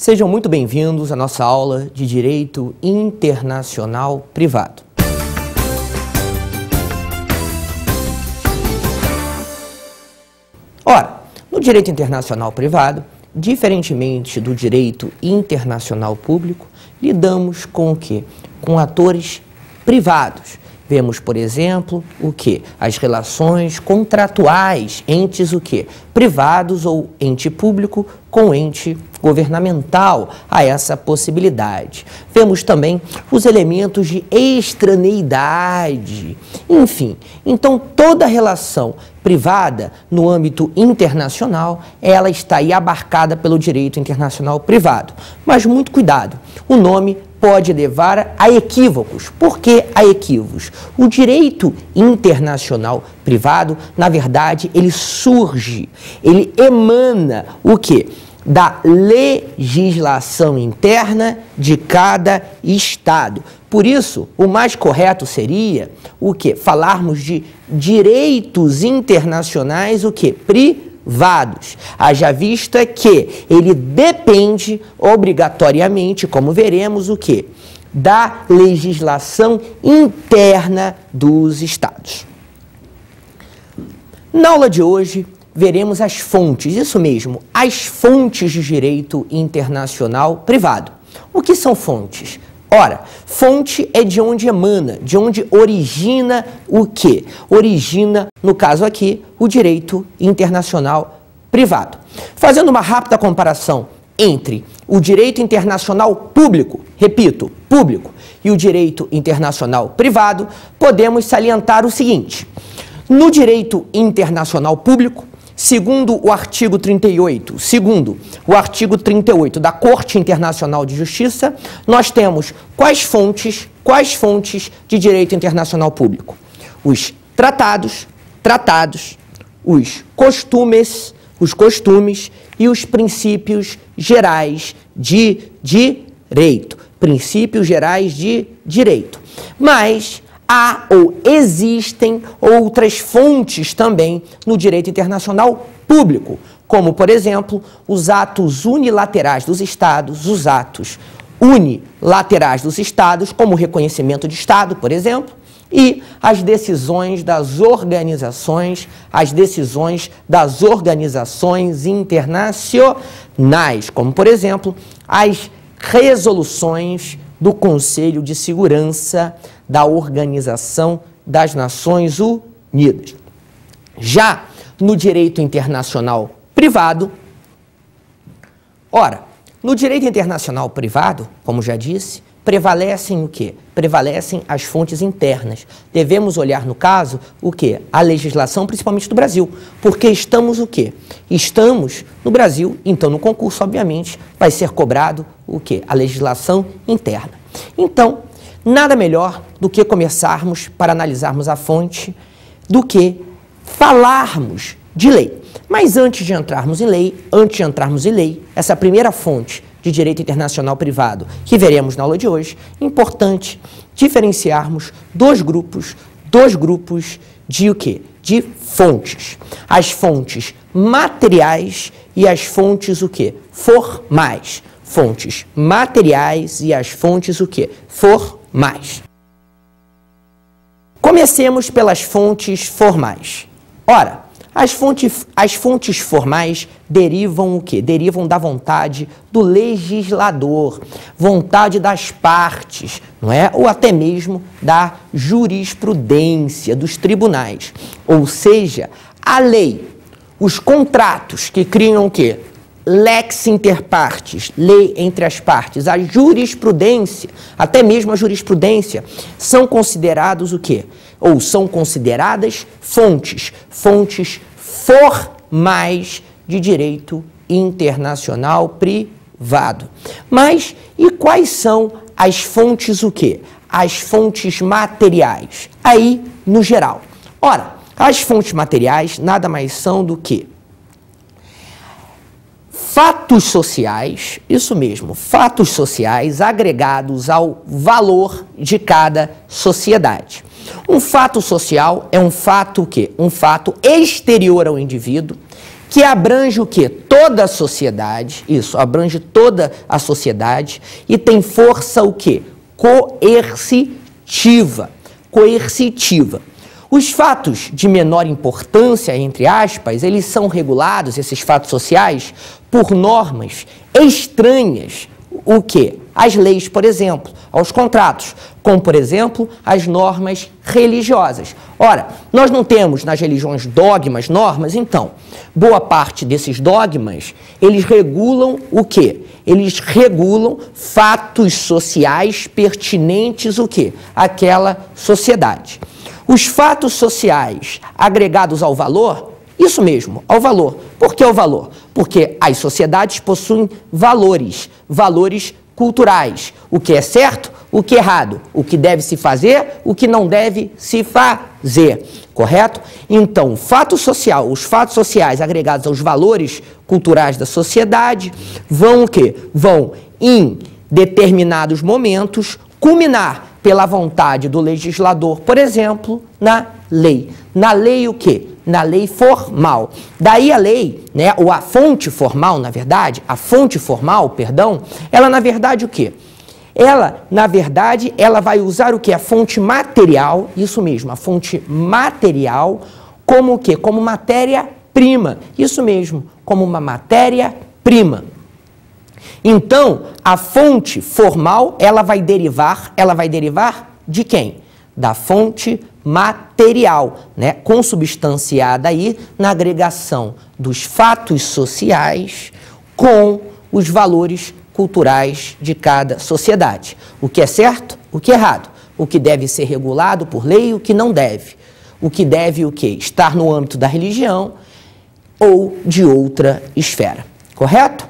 Sejam muito bem-vindos à nossa aula de Direito Internacional Privado. Ora, no Direito Internacional Privado, diferentemente do Direito Internacional Público, lidamos com o quê? Com atores privados. Vemos, por exemplo, o quê? As relações contratuais, entes o quê? Privados ou ente público com ente governamental, a essa possibilidade. Vemos também os elementos de extraneidade, enfim. Então, toda relação privada no âmbito internacional, ela está aí abarcada pelo direito internacional privado. Mas muito cuidado, o nome pode levar a equívocos. Por que a equívocos? O direito internacional privado, na verdade, ele surge, ele emana o quê? Da legislação interna de cada Estado. Por isso, o mais correto seria o quê? Falarmos de direitos internacionais, o quê? Privados. Haja vista que ele depende obrigatoriamente, como veremos, o quê? Da legislação interna dos Estados. Na aula de hoje, veremos as fontes, isso mesmo, as fontes de direito internacional privado. O que são fontes? Ora, fonte é de onde emana, de onde origina o quê? Origina, no caso aqui, o direito internacional privado. Fazendo uma rápida comparação entre o direito internacional público, repito, público, e o direito internacional privado, podemos salientar o seguinte: no direito internacional público, segundo o artigo 38 da Corte Internacional de Justiça, nós temos quais fontes de direito internacional público? Os tratados, os costumes e os princípios gerais de direito. Princípios gerais de direito. Mas há ou existem outras fontes também no direito internacional público, como, por exemplo, os atos unilaterais dos Estados, como o reconhecimento de Estado, por exemplo, e as decisões das organizações internacionais, como, por exemplo, as resoluções do Conselho de Segurança da Organização das Nações Unidas. Já no direito internacional privado, ora, no direito internacional privado, como já disse, prevalecem o quê? Prevalecem as fontes internas. Devemos olhar, no caso, o quê? A legislação, principalmente do Brasil. Porque estamos o quê? Estamos no Brasil, então no concurso, obviamente, vai ser cobrado o quê? A legislação interna. Então, nada melhor do que começarmos para analisarmos a fonte do que falarmos de lei. Mas antes de entrarmos em lei, essa primeira fonte de direito internacional privado que veremos na aula de hoje, é importante diferenciarmos dois grupos de o quê? De fontes. As fontes materiais e as fontes o quê? Formais. Fontes materiais e as fontes o quê? Formais. Comecemos pelas fontes formais. Ora, as fontes formais derivam o quê? Derivam da vontade do legislador, vontade das partes, não é? Ou até mesmo da jurisprudência dos tribunais. Ou seja, a lei, os contratos que criam o quê? Lex inter partes, lei entre as partes, a jurisprudência, até mesmo a jurisprudência, são considerados o quê? Ou são consideradas fontes formais de direito internacional privado. Mas e quais são as fontes o quê? As fontes materiais, aí no geral. Ora, as fontes materiais nada mais são do que fatos sociais, isso mesmo, fatos sociais agregados ao valor de cada sociedade. Um fato social é um fato o quê? Um fato exterior ao indivíduo que abrange o quê? Toda a sociedade, isso, abrange toda a sociedade e tem força o quê? Coercitiva. Coercitiva. Os fatos de menor importância, entre aspas, eles são regulados, esses fatos sociais, por normas estranhas, o quê? Às leis, por exemplo, aos contratos, como, por exemplo, as normas religiosas. Ora, nós não temos nas religiões dogmas, normas, então, boa parte desses dogmas, eles regulam o quê? Eles regulam fatos sociais pertinentes, o quê? Àquela sociedade. Os fatos sociais agregados ao valor, isso mesmo, ao valor. Por que ao valor? Porque as sociedades possuem valores, valores culturais. O que é certo, o que é errado, o que deve se fazer, o que não deve se fazer, correto? Então, fato social, os fatos sociais agregados aos valores culturais da sociedade vão o quê? Vão, em determinados momentos, culminar pela vontade do legislador, por exemplo, na lei. Na lei o quê? Na lei formal. Daí a lei, né, ou a fonte formal, na verdade, a fonte formal, perdão, ela na verdade o quê? Ela, na verdade, ela vai usar o quê? A fonte material, isso mesmo, a fonte material, como o quê? Como matéria-prima, isso mesmo, como uma matéria-prima. Então, a fonte formal, ela vai derivar de quem? Da fonte material, né? Consubstanciada aí na agregação dos fatos sociais com os valores culturais de cada sociedade. O que é certo, o que é errado, o que deve ser regulado por lei e o que não deve. O que deve o quê? Estar no âmbito da religião ou de outra esfera. Correto?